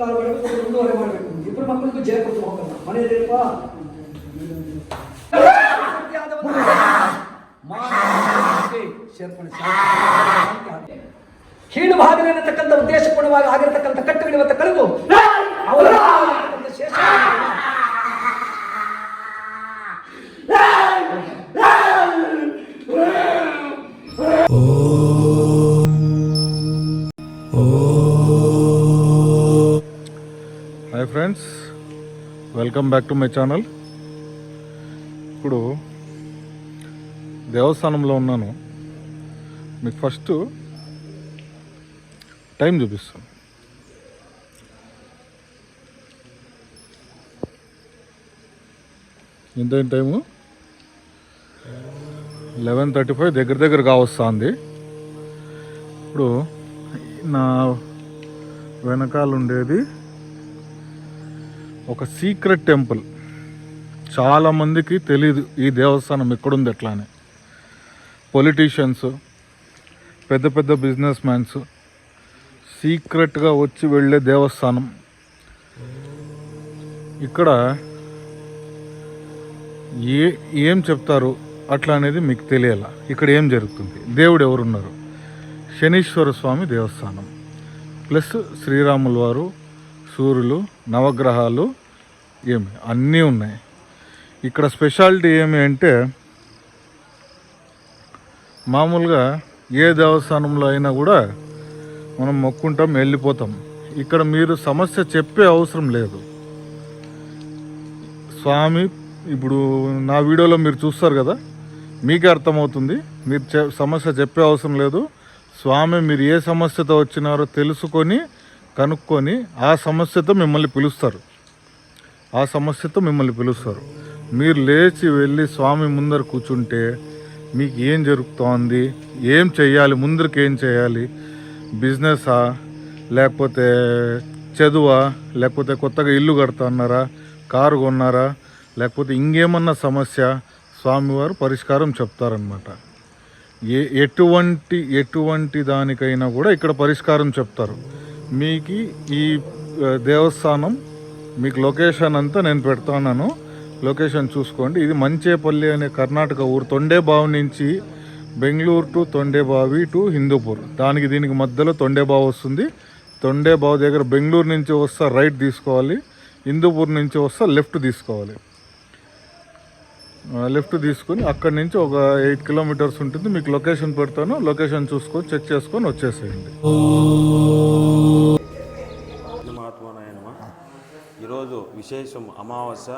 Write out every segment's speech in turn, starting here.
ಕಾಲ ಮಾಡಬೇಕು, 1:30 ಮಾಡಬೇಕು. ಇಬ್ಬರು ಮಕ್ಕಳಿಗೂ ಜಯ ಕೊಟ್ಟು ಹೋಗೋಣ ಮನೆಯಲ್ಲಿರುವ ಕೀಳು ಭಾಗನೆ ಅನ್ನತಕ್ಕಂಥ ಉದ್ದೇಶಪೂರ್ಣವಾಗಿ ಆಗಿರತಕ್ಕಂಥ ಕಟ್ಟುಗಳು ಇವತ್ತು ಕಳೆದು ಅವರ ಶೇಷ hi friends, welcome back to my channel. ఇప్పుడు దేవస్థానంలో ఉన్నాను. మీకు ఫస్ట్ టైం చూపిస్తాను. ఎంత టైము 11:35 దగ్గరగా వస్తుంది. ఇప్పుడు నా వెనకాల ఉండేది ఒక సీక్రెట్ టెంపుల్. చాలామందికి తెలీదు ఈ దేవస్థానం ఎక్కడుంది ఎట్లా అని. పొలిటీషియన్స్, పెద్ద పెద్ద బిజినెస్ మ్యాన్స్ సీక్రెట్గా వచ్చి వెళ్ళే దేవస్థానం. ఇక్కడ ఏం చెప్తారు అట్లా అనేది మీకు తెలియాల. ఇక్కడ ఏం జరుగుతుంది, దేవుడు ఎవరున్నారు. శనీశ్వర స్వామి దేవస్థానం ప్లస్ శ్రీరాముల వారు, సూర్యులు, నవగ్రహాలు ఏమి అన్నీ ఉన్నాయి. ఇక్కడ స్పెషాలిటీ ఏమి అంటే, మామూలుగా ఏ దేవస్థానంలో అయినా కూడా మనం మొక్కుంటాం, వెళ్ళిపోతాం. ఇక్కడ మీరు సమస్య చెప్పే అవసరం లేదు. స్వామి ఇప్పుడు నా వీడియోలో మీరు చూస్తారు కదా, మీకే అర్థమవుతుంది. మీరు సమస్య చెప్పే అవసరం లేదు. స్వామి మీరు ఏ సమస్యతో వచ్చినారో తెలుసుకొని కనుక్కొని ఆ సమస్యతో మిమ్మల్ని పిలుస్తారు. మీరు లేచి వెళ్ళి స్వామి ముందర కూర్చుంటే మీకు ఏం జరుగుతోంది, ఏం చేయాలి, ముందరికి ఏం చేయాలి, బిజినెసా, లేకపోతే చదువా, లేకపోతే కొత్తగా ఇల్లు కడుతున్నారా, కారు కొన్నారా, లేకపోతే ఇంకేమన్నా సమస్య, స్వామివారు పరిష్కారం చెప్తారనమాట. ఎటువంటి దానికైనా కూడా ఇక్కడ పరిష్కారం చెప్తారు. మీకు ఈ దేవస్థానం మీకు లొకేషన్ అంతా నేను పెడతాను, లొకేషన్ చూసుకోండి. ఇది మంచేపల్లి అనే కర్ణాటక ఊరు. తొండేబావి నుంచి బెంగళూరు టు తొండేబావి టు హిందూపూర్, దీనికి మధ్యలో తొండేబావి వస్తుంది. తొండేబావి దగ్గర బెంగళూరు నుంచి వస్తా రైట్ తీసుకోవాలి, హిందూపూర్ నుంచి వస్తా లెఫ్ట్ తీసుకోవాలి. లెఫ్ట్ తీసుకొని అక్కడి నుంచి ఒక 8 కిలోమీటర్స్ ఉంటుంది. మీకు లొకేషన్ పెడతాను, లొకేషన్ చూసుకొని చెక్ చేసుకొని వచ్చేసేయండి. ఈరోజు విశేషం అమావాస్య,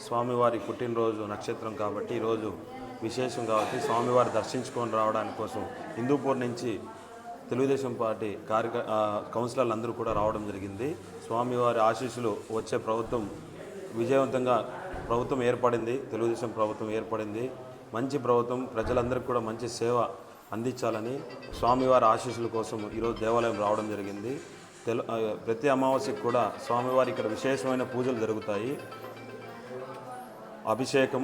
స్వామివారి పుట్టినరోజు నక్షత్రం కాబట్టి ఈరోజు విశేషం కాబట్టి స్వామివారి దర్శించుకొని రావడానికి కోసం హిందూపూర్ నుంచి తెలుగుదేశం పార్టీ కౌన్సిలర్లు అందరూ కూడా రావడం జరిగింది. స్వామివారి ఆశీస్సులు వచ్చే విజయవంతంగా ప్రభుత్వం ఏర్పడింది. తెలుగుదేశం ప్రభుత్వం ఏర్పడింది. మంచి ప్రభుత్వం, ప్రజలందరికీ కూడా మంచి సేవ అందించాలని స్వామివారి ఆశీస్సుల కోసం ఈరోజు దేవాలయం రావడం జరిగింది. ప్రతి అమావాస్యకు కూడా స్వామివారి ఇక్కడ విశేషమైన పూజలు జరుగుతాయి. అభిషేకం,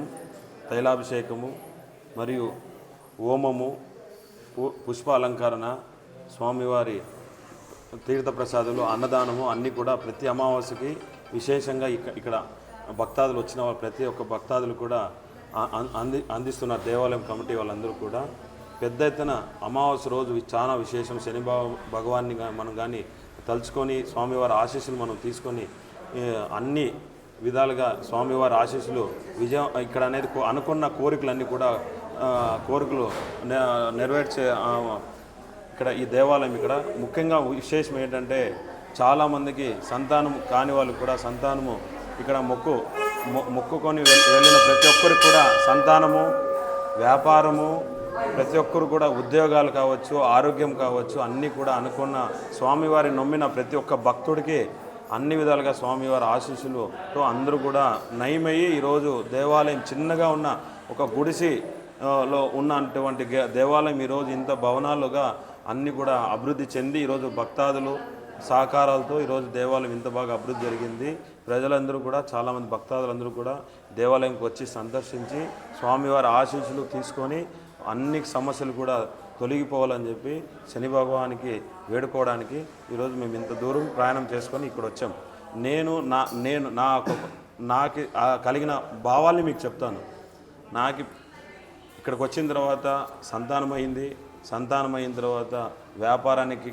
తైలాభిషేకము మరియు హోమము, పుష్ప అలంకరణ, స్వామివారి తీర్థప్రసాదాలు, అన్నదానము అన్నీ కూడా ప్రతి అమావాస్యకి విశేషంగా ఇక్కడ భక్తాదులు వచ్చిన ప్రతి ఒక్క భక్తాదులు కూడా అందిస్తున్నారు. దేవాలయం కమిటీ వాళ్ళందరూ కూడా పెద్ద ఎత్తున అమావాస్య రోజు చాలా విశేషం. శని భగవాన్ని మనం కానీ తలుచుకొని స్వామివారి ఆశీస్సులు మనం తీసుకొని అన్ని విధాలుగా స్వామివారి ఆశీస్సులు విజయం ఇక్కడ అనేది అనుకున్న కోరికలన్నీ కూడా కోరికలు నెరవేర్చే ఇక్కడ ఈ దేవాలయం. ఇక్కడ ముఖ్యంగా విశేషం ఏంటంటే, చాలామందికి సంతానం కాని వాళ్ళు కూడా సంతానము ఇక్కడ మొక్కుకొని వెళ్ళిన ప్రతి ఒక్కరికి కూడా సంతానము, వ్యాపారము, ప్రతి ఒక్కరు కూడా ఉద్యోగాలు కావచ్చు, ఆరోగ్యం కావచ్చు, అన్నీ కూడా అనుకున్న స్వామివారి నమ్మిన ప్రతి ఒక్క భక్తుడికి అన్ని విధాలుగా స్వామివారి ఆశీస్సులతో అందరూ కూడా నయమయ్యి ఈరోజు దేవాలయం చిన్నగా ఉన్న ఒక గుడిసిలో ఉన్నటువంటి దేవాలయం ఈరోజు ఇంత భవనాలుగా అన్నీ కూడా అభివృద్ధి చెంది ఈరోజు భక్తాదులు సహకారాలతో ఈరోజు దేవాలయం ఇంత బాగా అభివృద్ధి జరిగింది. ప్రజలందరూ కూడా చాలామంది భక్తాదులందరూ కూడా దేవాలయంకి వచ్చి సందర్శించి స్వామివారి ఆశీస్సులు తీసుకొని అన్ని సమస్యలు కూడా తొలగిపోవాలని చెప్పి శని భగవానికి వేడుకోవడానికి ఈరోజు మేము ఇంత దూరం ప్రయాణం చేసుకొని ఇక్కడ వచ్చాం. నాకు కలిగిన భావాల్ని మీకు చెప్తాను. నాకు ఇక్కడికి వచ్చిన తర్వాత సంతానం అయిన తర్వాత వ్యాపారానికి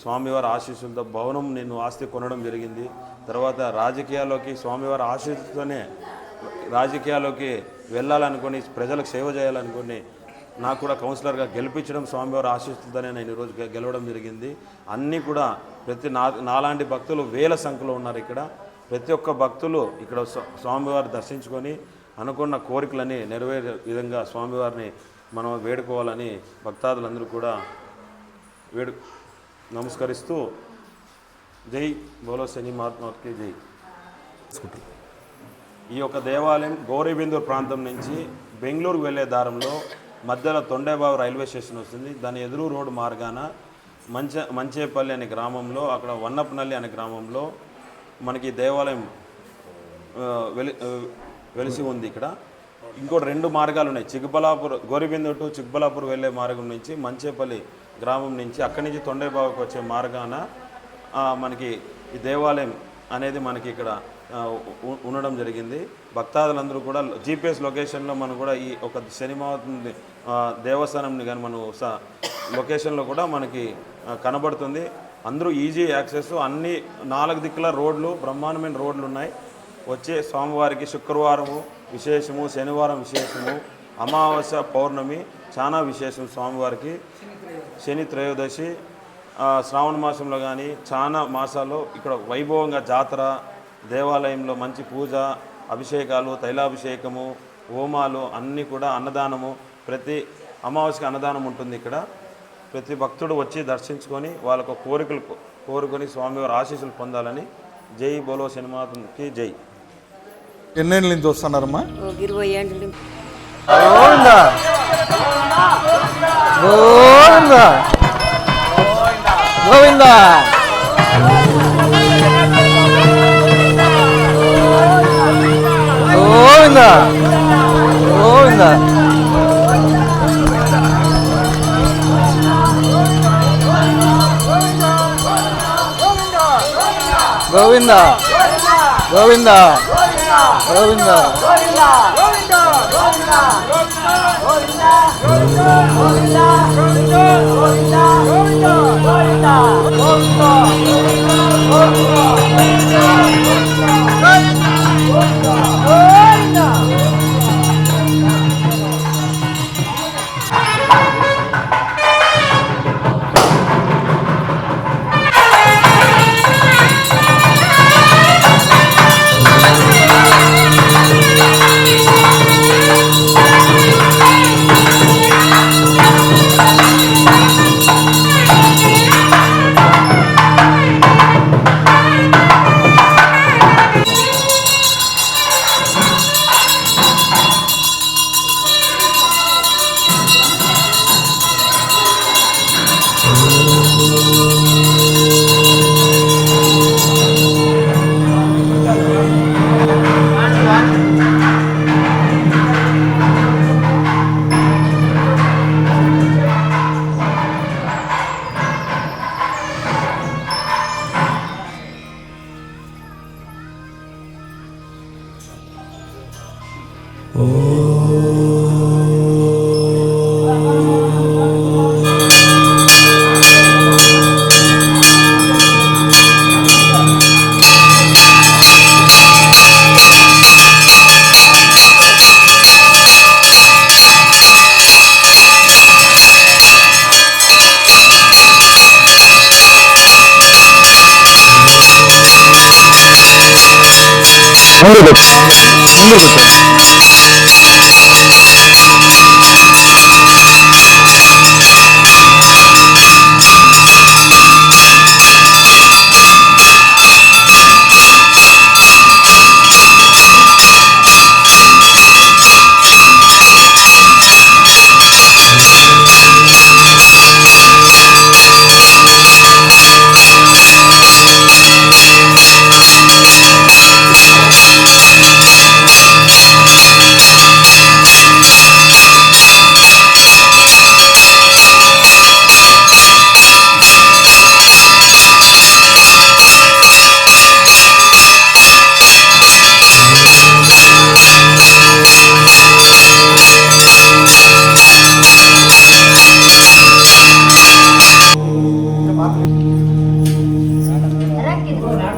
స్వామివారి ఆశీస్సులతో భవనం నేను ఆస్తి కొనడం జరిగింది. తర్వాత రాజకీయాల్లోకి స్వామివారి ఆశీస్సుతోనే రాజకీయాల్లోకి వెళ్ళాలనుకొని ప్రజలకు సేవ చేయాలనుకొని నాకు కూడా కౌన్సిలర్గా గెలిపించడం స్వామివారి ఆశీస్సులతోనే నేను ఈరోజు గెలవడం జరిగింది. అన్నీ కూడా నాలాంటి భక్తులు వేల సంఖ్యలో ఉన్నారు ఇక్కడ. ప్రతి ఒక్క భక్తులు ఇక్కడ స్వామివారి దర్శించుకొని అనుకున్న కోరికలని నెరవేరే విధంగా స్వామివారిని మనం వేడుకోవాలని భక్తాదులందరూ కూడా నమస్కరిస్తూ జై బోలో శని మహాత్మాకి జై. ఈ యొక్క దేవాలయం గౌరీబిందూరు ప్రాంతం నుంచి బెంగళూరుకు వెళ్ళే దారంలో మధ్యలో తొండేబాబు రైల్వే స్టేషన్ వస్తుంది. దాని ఎదురు రోడ్డు మార్గాన మంచేపల్లి అనే గ్రామంలో, అక్కడ వన్నపనల్లి అనే గ్రామంలో మనకి దేవాలయం వెలిసి ఉంది. ఇక్కడ ఇంకోటి 2 మార్గాలు ఉన్నాయి. చిక్బలాపూర్ గౌరీబిందూరు టు చిక్బలాపూర్ వెళ్ళే మార్గం నుంచి మంచేపల్లి గ్రామం నుంచి అక్కడి నుంచి తొండేబాబుకి వచ్చే మార్గాన మనకి ఈ దేవాలయం అనేది మనకి ఇక్కడ ఉండడం జరిగింది. భక్తాదులందరూ కూడా GPS లొకేషన్లో మనం కూడా ఈ ఒక శనిమావతి దేవస్థానంని కానీ మనం లొకేషన్లో కూడా మనకి కనబడుతుంది. అందరూ ఈజీ యాక్సెస్, అన్ని 4 దిక్కుల రోడ్లు, బ్రహ్మాండమైన రోడ్లు ఉన్నాయి. వచ్చే స్వామివారికి శుక్రవారము విశేషము, శనివారం విశేషము, అమావాస్య పౌర్ణమి చాలా విశేషం. స్వామివారికి శని త్రయోదశి, శ్రావణ మాసంలో కానీ చాలా మాసాల్లో ఇక్కడ వైభవంగా జాతర, దేవాలయంలో మంచి పూజ, అభిషేకాలు, తైలాభిషేకము, హోమాలు అన్నీ కూడా, అన్నదానము, ప్రతి అమావాస్యకి అన్నదానం ఉంటుంది ఇక్కడ. ప్రతి భక్తుడు వచ్చి దర్శించుకొని వాళ్ళకు కోరికలు కోరుకొని స్వామివారి ఆశీస్సులు పొందాలని. జై బోలో శనిమాతకి జై. ఎన్నేళ్ళ నుంచి వస్తున్నారమ్మా? 20 ఏళ్ళు. గోవిందా గోవిందా గోవిందా గోవిందా గోవిందా గోవిందా గోవిందా గోవిందా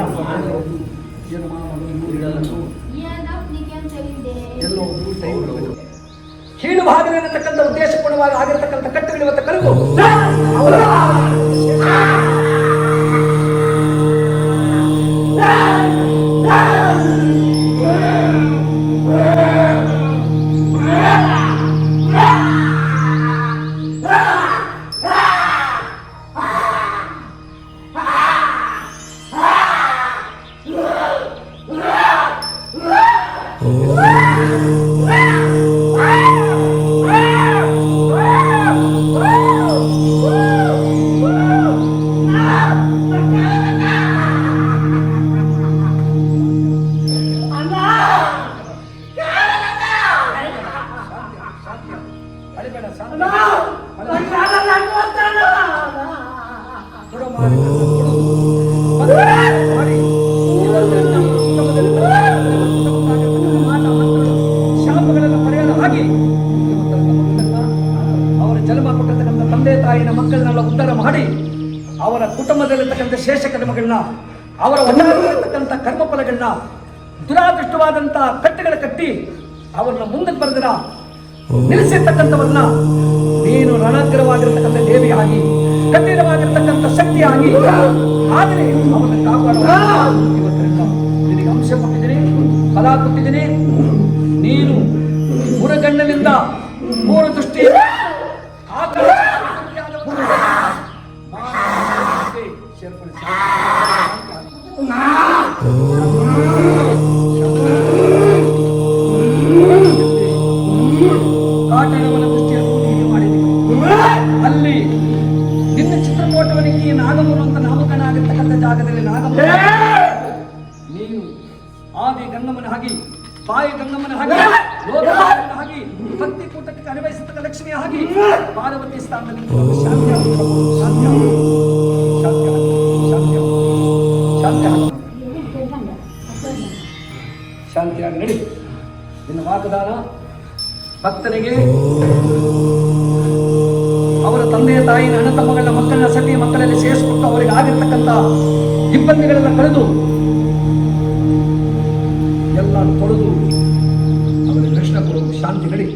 ಏನು ಮಾಡೋದು ಎಲ್ಲೋ ಕೀಳು ಭಾಗದಲ್ಲಿರತಕ್ಕಂಥ ಉದ್ದೇಶಪೂರ್ಣವಾಗಿ ಆಗಿರತಕ್ಕಂಥ ಕಟ್ಟುಗಳು ಇವತ್ತು ಕಳೆದು ಅವರ ಶಾಪಗಳನ್ನು ಪಡೆಯಲು ಹಾಗೆ ಅವರ ಜನ್ಮ ಕೊಟ್ಟಿರ್ತಕ್ಕಂಥ ತಂದೆ ತಾಯಿನ ಮಕ್ಕಳನ್ನೆಲ್ಲ ಉದ್ಧಾರ ಮಾಡಿ ಅವರ ಕುಟುಂಬದಲ್ಲಿರ್ತಕ್ಕಂಥ ಶೇಷ ಕರ್ಮಗಳನ್ನ ಅವರ ಒಳಗಿರ್ತಕ್ಕಂಥ ಕರ್ಮಫಲಗಳನ್ನ ದುರಾದೃಷ್ಟವಾದಂತಹ ಕಟ್ಟೆಗಳ ಕಟ್ಟಿ ಅವರನ್ನ ಮುಂದಕ್ಕೆ ಬರೆದಿರ ನಿಲ್ಲಿಸಿರ್ತಕ್ಕಂಥವನ್ನ ನೀನು ರಣಗ್ರವಾಗಿರ್ತಕ್ಕಂಥ ದೇವಿಯಾಗಿ ಕಠಿಣವಾಗಿರ್ತಕ್ಕಂಥ ಶಕ್ತಿಯಾಗಿ ಆದರೆ ಅವನ್ನ ಕಾಪಾಡುವ ಇವತ್ತರಿಂದ ನಿನಗೆ ಅಂಶ ಕೊಟ್ಟಿದ್ದೀನಿ, ಫಲ ಕೊಟ್ಟಿದ್ದೀನಿ. ನೀನು ಮುರಗಣ್ಣಿನಿಂದ ಮೂರು ದೃಷ್ಟಿ ಕಾಟಣವನ ದೃಷ್ಟಿಯನ್ನು ನೀನು ಮಾಡಿದ್ದೀವಿ. ಅಲ್ಲಿ ನಿನ್ನ ಚಿತ್ರಕೂಟವನಿಗೆ ನಾಗಮೂರು ಅಂತ ನಾಮಕರಣ ಆಗಿರ್ತಕ್ಕಂಥ ಜಾಗದಲ್ಲಿ ನಾಗಮೂರು ನೀನು ಆದಿ ಗಂಗಮ್ಮನ ಹಾಗೆ, ಬಾಯಿ ಗಂಗಮ್ಮನ ಹಾಗೆ, ಲೋಕಗಂಗಮ್ಮನ ಹಾಗೆ, ಭಕ್ತಿ ಕೂಟಕ್ಕೆ ಅನ್ವಯಿಸತಕ್ಕ ಲಕ್ಷ್ಮಿಯ ಹಾಗೆ ಪಾರ್ವತಿ ಸ್ಥಾನದಲ್ಲಿ ಶಾಂತಿ ಶಾಂತಿಯಾಗಿ ನಡಿ. ನಿನ್ನ ವಾಗ್ದಾನ ಭಕ್ತನಿಗೆ ಅವರ ತಂದೆ ತಾಯಿನ ಅಣ್ಣ ತಮ್ಮಗಳ ಮಕ್ಕಳನ್ನ ಸತಿ ಮಕ್ಕಳಲ್ಲಿ ಸೇರಿಸಿಕೊಟ್ಟು ಅವರಿಗೆ ಆಗಿರ್ತಕ್ಕಂಥ ಇಬ್ಬಂದಿಗಳೆಲ್ಲ ಕಳೆದು ಎಲ್ಲ ತೊಳೆದು ಅವರಿಗೆ ಕೃಷ್ಣ ಕೊಡು. ಶಾಂತಿ ನಡಿ.